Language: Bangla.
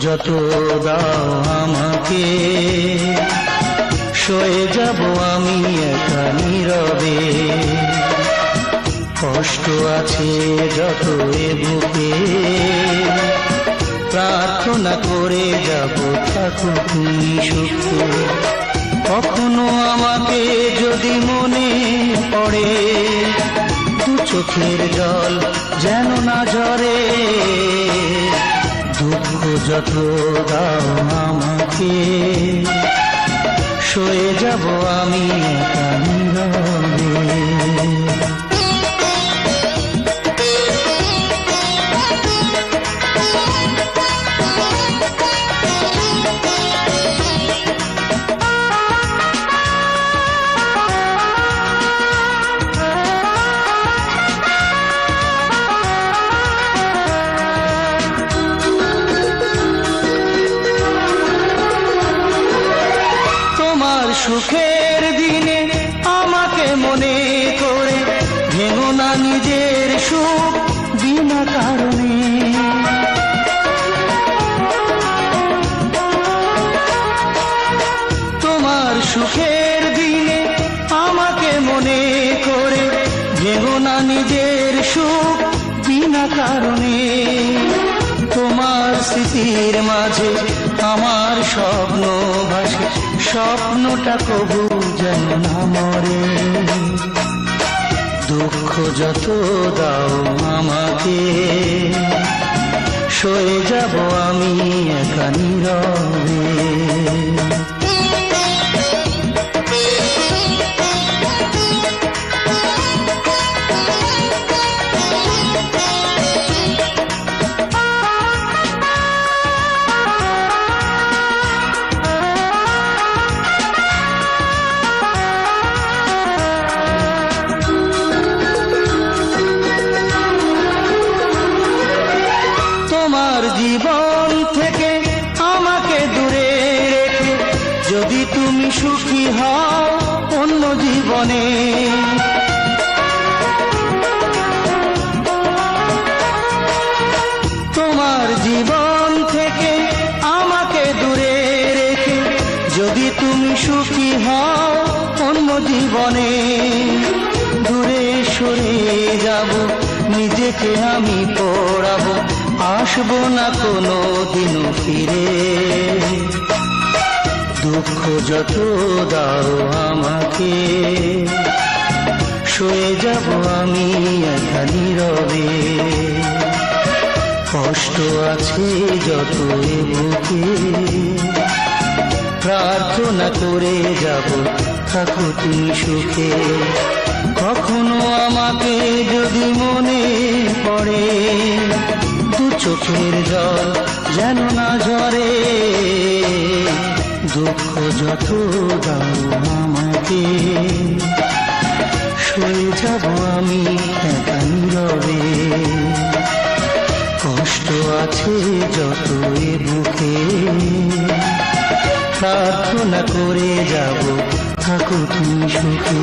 যত দাও আমাকে, সয়ে যাব আমি একা নীরবে। কষ্ট আছে যত এ বুকে, প্রার্থনা করে যাব থাকো তুমি সুখে। কখনো আমাকে যদি মনে পড়ে, দু চোখের জল যেন না ঝরে। দুঃখ যত দাও আমাকে, সয়ে যাব আমি একা নীরবে। সুখের দিনে আমাকে মনে করে, ভেঙো না নিজের সুখ বিনা কারণে। তোমার সুখের দিনে আমাকে মনে করে, ভেঙো না নিজের সুখ বিনা কারণে। তোমার স্মৃতির মাঝে আমার স্বপ্ন ভাসে, স্বপ্নটা কবু যেন না মরে। দুঃখ যত দাও আমাকে, সয়ে যাব আমি একা নীরবে। তোমার জীবন থেকে আমাকে দূরে রেখে, যদি তুমি সুখী হও অন্য জীবনে। তোমার জীবন থেকে আমাকে দূরে রেখে, যদি তুমি সুখী হও অন্য জীবনে। দূরে সরে যাব, নিজেকে আমি পড়াবো, আসবো না কোনো দিনও ফিরে। দুঃখ যত দাও আমাকে, সয়ে যাব আমি একা নীরবে। কষ্ট আছে যত এ বুকে, প্রার্থনা করে যাব থাকো তুমি সুখে। কখনো আমাকে যদি মনে পড়ে, দু চোখের জল যেন না ঝরে। দুঃখ যত দাও আমাকে, সয়ে যাব আমি একা নীরবে। কষ্ট আছে যত এ বুকে, প্রার্থনা করে যাব থাকো তুমি সুখে।